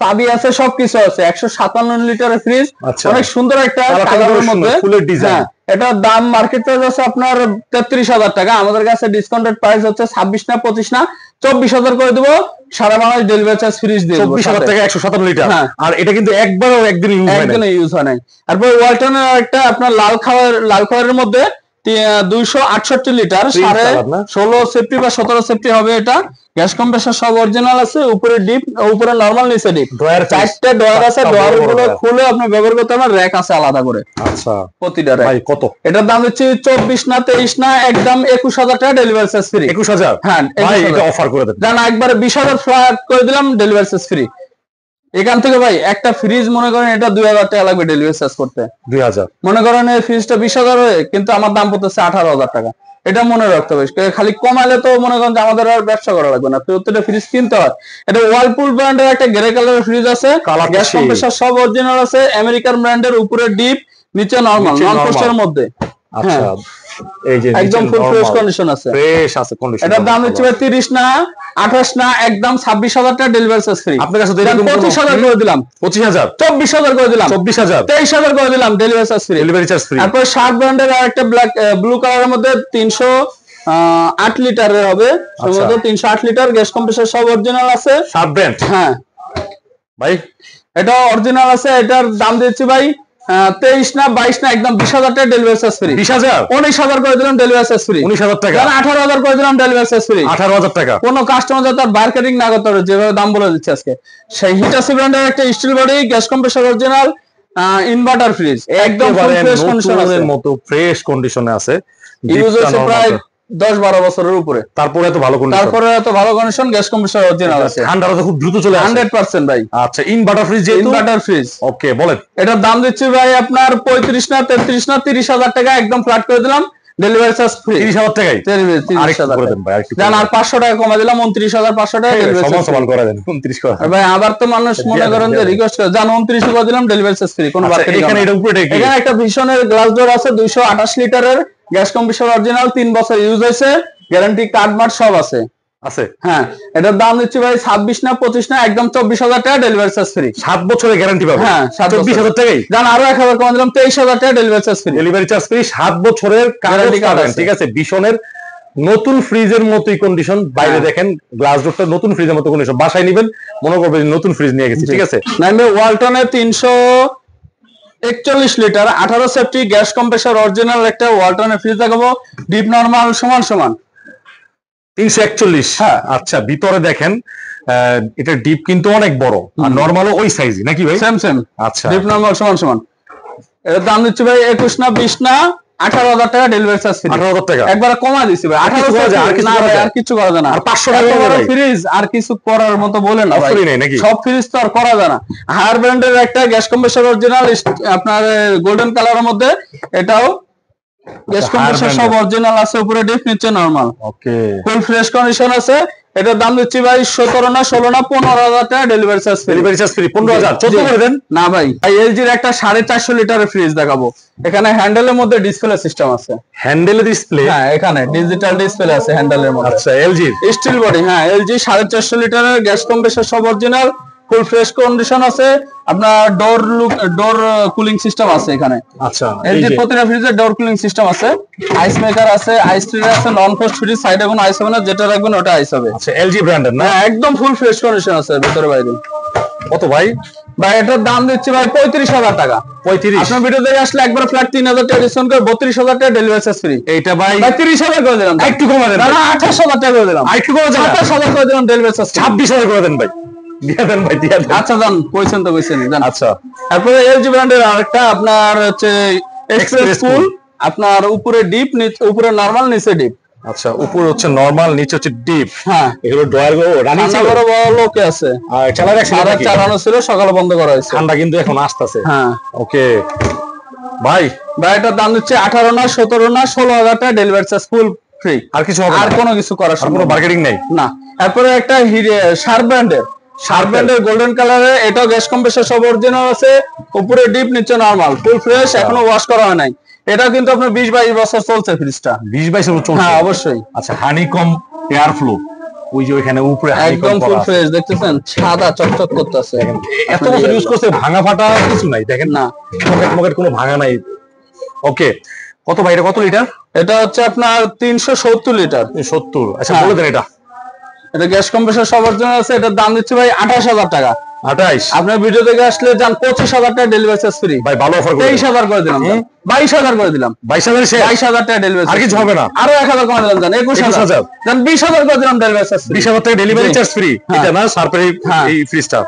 চাবি আছে, সবকিছু আছে। 157 লিটারের ফ্রিজ, অনেক সুন্দর একটা কালারের মধ্যে ফুলের ডিজাইন। এটার দাম মার্কেট প্রাইস আছে আপনার 33,000 টাকা, আমাদের কাছে ডিসকাউন্টেড প্রাইস হচ্ছে 26 না 25 না 24,000 করে দেবো। সারা বাংলাদেশ ডেলিভারি চার্জ ফ্রি দিয়ে দেব। 24,000 টাকা 157 লিটার। আর এটা কিন্তু একবারও একদিন ইউজ হয় নাই। তারপর ওয়ালটনের একটা আপনার লাল খাবারের মধ্যে 268 লিটার 16 সেফটি বা 17 সেফটি হবে। এটা গ্যাস কম্প্রেসর সব অরিজিনাল আছে, উপরে ডিপ, উপরে নরমাল, নিচে ডিপ, চারটা ডয়ার আছে। ডয়ার গুলো খুলে আপনি ব্যবহার করতে পারবেন, র‍্যাক আছে আলাদা করে। আচ্ছা, প্রতিটা র‍্যাক। ভাই কত? এটার দাম হচ্ছে 24 না 23 না একদম 21,000 টাকা ডেলিভারি চার্জ ফ্রি। 21,000? হ্যাঁ, ভাই এটা অফার করে দেন। জান একবারে 20,000 ফ্ল্যাট করে দিলাম, ডেলিভারি চার্জ ফ্রি। এখান থেকে ভাই একটা ফ্রিজ মনে করেন এটা 2,000 টাকা লাগবে ডেলিভারি চার্জ করতে। 2,000 মনে করেন এই ফ্রিজটা 20,000 হয়ে, কিন্তু আমার দাম পড়তেছে 18,000 টাকা। এটা মনে রাখতে হবে, খালি কমালে তো মনে করেন যে আমাদের আর ব্যবসা করা লাগবে না, প্রত্যেকটা ফ্রিজ কিনতে হয়। এটা ওয়ালপুল ব্র্যান্ডের একটা গ্রে কালারের ফ্রিজ আছে, গ্যাস কম্প্রেসর সব অরিজিনাল আছে, আমেরিকান ব্র্যান্ডের, উপরে ডিপ নিচে নরমাল, নন ফ্রস্টের মধ্যে। আচ্ছা, এই যে একদম ফুল ফ্রেশ কন্ডিশন আছে, ফ্রেশ আছে কন্ডিশন। এটার দাম হচ্ছে 30 না 28 না একদম 26,000 টাকা ডেলিভারি চার্জ ফ্রি। আপনার কাছে 25,000 করে দিলাম, 25,000 24,000 করে দিলাম, 24,000 23,000 করে দিলাম delivery charge free. Delivery charge free. তারপর শার্প ব্র্যান্ডের আরেকটা ব্লু কালারের মধ্যে 308 লিটারের হবে, সম্ভবত 308 লিটার গ্যাস কম্প্রেসর সব অরিজিনাল আছে, শার্প ব্র্যান্ড। হ্যাঁ ভাই এটা অরিজিনাল আছে। এটার দাম দিচ্ছি ভাই 23 না 22 না একদম 20,000 টাকা ডেলিভারি চার্জ ফ্রি। 20,000? 19,000 করে দিলাম ডেলিভারি চার্জ ফ্রি। 19,000 টাকা? 18,000 করে দিলাম ডেলিভারি চার্জ ফ্রি। 18,000 টাকা। কোন কাস্টমার যাতে মার্কেটিং না করতে পারে, যেভাবে দাম বলে দিচ্ছে আজকে। সেই হিটাচি ব্র্যান্ডের একটা steel body gas compressor original inverter fridge, একদম ফ্রেশ কন্ডিশনের মতো ফ্রেশ কন্ডিশনে আছে, ইউজ হচ্ছে প্রায় 10-12 বছরের উপরে। তারপরে এত ভালো কন্ডিশন গ্যাস কম্প্রেসর অরিজিনাল আছে। ঠান্ডাটা তো খুব দ্রুত চলে আসে। 100% ভাই। আচ্ছা, ইনভার্টার ফ্রিজ, যেহেতু ইনভার্টার ফ্রিজ। ওকে, বলেন। এটার দাম দিচ্ছি ভাই আপনার 35 না 33 না 30,000 টাকা একদম ফ্ল্যাট করে দিলাম, ডেলিভারি চার্জ ফ্রি। 30,000 টাকাই? 30,000 করে দেন ভাই, আরেকটু জান আর 500 টাকা কমা দিলাম, 29,500 টাকা ডেলিভারি চার্জ সমান করে দেন। 29 করে ভাই, আবার তো মানুষ মনে করেন যে রিকোয়েস্ট করে, জান 29 করে দিলাম ডেলিভারি চার্জ ফ্রি, কোনো বাদ নেই। এখানে এটা উপরে কি? এখানে একটা ভীষণের গ্লাস ডোর আছে, 228 লিটারের গ্যাস কম্প্রেসর অরিজিনাল, 3 বছর ইউজ হয়েছে, গ্যারান্টি কার্ড মার্ট সব আছে। হ্যাঁ, এটার দাম দিচ্ছি ভাই 26 না 25 না একদম 24,000 টাকা ডেলিভারি চার্জ ফ্রি। 7 বছরের গ্যারান্টি পাবেন। হ্যাঁ, 24,000 টাকাই? জান আরো 1,000 কম দিলাম, 23,000 টাকা delivery charge free. Delivery charge free, 7 বছরের গ্যারান্টি পাবেন, ঠিক আছে? ভীষণের নতুন ফ্রিজের মতোই কন্ডিশন, বাইরে দেখেন গ্লাস ডোরটা নতুন ফ্রিজের মতো কন্ডিশন, বাসায় নেবেন মনে করবেন নতুন ফ্রিজ নিয়ে গেছি, ঠিক আছে? নাইমে ওয়ালটনের 341 litre 18 safety gas compressor original একটা ওয়ালটনের ফ্রিজ দেখাবো, ডিপ নরমাল সমান সমান 341। আচ্ছা, ভিতরে দেখেন এটা ডিপ কিন্তু অনেক বড়, আর নরমালও ওই সাইজই নাকি ভাই? সেম। আচ্ছা, ডিপ নরমাল সমান সমান। এর দাম দিচ্ছি ভাই 21 না 20 না 18,000 টাকা ডেলিভারি চার্জ ফ্রি। 18,000 টাকা? একবার কমা দিছি ভাই, 18,000 আর কিছু করা যায় না। আর 500 টাকা ফ্রিজ আর কিছু করার মতো বলে না ভাই, সব ফ্রিজ তো আর করা যায় না। হায়ার ব্র্যান্ডের একটা গ্যাস কম্প্রেসর অরিজিনাল আপনার গোল্ডেন কালারের মধ্যে, এটাও গ্যাস কম্প্রেসর সব অরিজিনাল আছে, উপরে ডিপ নিচে নরমাল, ওকে, ফুল ফ্রেশ কন্ডিশন আছে। এটার দাম দিচ্ছি ভাই 17 না 16 না 15,000 টাকা delivery charge free. Delivery charge free 15,000? 14 করে দেন না ভাই। এলজির একটা 450 লিটারের ফ্রিজ দেখাবো, এখানে হ্যান্ডেলের মধ্যে ডিসপ্লে সিস্টেম আছে। হ্যান্ডেলে ডিসপ্লে? হ্যাঁ, এখানে ডিজিটাল ডিসপ্লে আছে হ্যান্ডেলের মধ্যে। আচ্ছা, এলজি স্টিল বডি। হ্যাঁ, এলজি 450 লিটারের গ্যাস কম্প্রেসর সব অরিজিনাল, ফুল ফ্রেশ কন্ডিশন আছে। আপনার ডোর কুলিং সিস্টেম আছে এখানে। আচ্ছা, এলজি প্রতিটা ফ্রিজে ডোর কুলিং সিস্টেম আছে, আইস মেকার আছে, আইস ট্রে আছে, নন ফ্রস্ট ফ্রিজ, সাইডে কোনো আইস হবে না, যেটা রাখবেন ওটা আইস হবে। আচ্ছা, এলজি ব্র্যান্ডের না? হ্যাঁ, একদম ফুল ফ্রেশ কন্ডিশন আছে ভিতরে বাইরে। কত ভাই? ভাই এটার দাম দিচ্ছি ভাই 35,000 টাকা। 35? আপনার ভিডিও দেখে আসলে একবার ফ্ল্যাট 3,000 টাকা ডিসকাউন্ট করে 32,000 টাকা ডেলিভারি চার্জ ফ্রি। এইটা ভাই 30,000 করে দিলাম। একটু কমে দেন। না 28,000 টাকা করে দিলাম। একটু কমে দেন। 28,000 করে দিলাম ডেলিভারি চার্জ। 26,000 করে দেন ভাই, দিয়ে দেন ভাই, দিয়ে দেন। আচ্ছা জান, কইছেন তো কইছেন জান। আচ্ছা, তারপরে এলজি ব্র্যান্ডের আরেকটা আপনার হচ্ছে এক্সপ্রেস কুল। আপনার উপরে ডিপ, উপরে নরমাল, নিচে ডিপ। আচ্ছা, উপর হচ্ছে নরমাল, নিচে হচ্ছে ডিপ। হ্যাঁ, এগুলো ড্রয়ার গো রানিং ছিল, বড় বড় লোকে আছে। আর চালা রাখছেন আর নাকি? চালানো ছিল, সকালে বন্ধ করা হয়েছে। ঠান্ডা কিন্তু এখন আসতেছে। হ্যাঁ ওকে ভাই, ভাই এটার দাম হচ্ছে 18 না 17 না 16,000 টাকা ডেলিভারি চার্জ ফুল ফ্রি। আর কিছু হবে না? আর কোনো কিছু করার আর কোনো মার্কেটিং নেই না। তারপরে একটা শার্প ব্র্যান্ডের গোল্ডেন কালারে, এটা গ্যাস কম্প্রেসর সব অরিজিনাল আছে, উপরে ডিপ নিচে নরমাল, ফুল ফ্রেশ, এখনো ওয়াশ করা হয় নাই। এটা কিন্তু আপনার 20-22 বছর চলছে ফ্রিজটা। 20-22 বছর চলছে? হ্যাঁ অবশ্যই। আচ্ছা, হানিকম এয়ার ফ্লো, ওই যে ওইখানে উপরে একদম ফুল ফ্রেশ, দেখতেছেন সাদা চকচক করতেছে। এত বছর ইউজ করতে ভাঙা ফাটা কিছু নাই, দেখেন না, পকেট কোনো ভাঙা নাই। ওকে, কত ভাই এটা, কত লিটার? এটা হচ্ছে আপনার 370 লিটার। 70? আচ্ছা, হ্যাঁ। বলে দেন এটা। এটা গ্যাস কম্প্রেসর সব অরিজিনাল আছে। এটার দাম দিচ্ছে ভাই 28,000 টাকা। 28? আপনার ভিডিও থেকে আসলে যান 25,000 টাকা ডেলিভারি চার্জ ফ্রি। ভাই ভালো অফার করে 23,000 করে দিলাম। 22,000 করে দিলাম। 22,000 শেষ? 22,000 টাকা ডেলিভারি। আর কিছু হবে না? আরো 1,000 কমে দিলাম, জান 21,000। জান 20,000 করে দিলাম ডেলিভারি চার্জ। 20,000 টাকা ডেলিভারি চার্জ ফ্রি। এটা না সারপ্রাইজ এই ফ্রিজটা?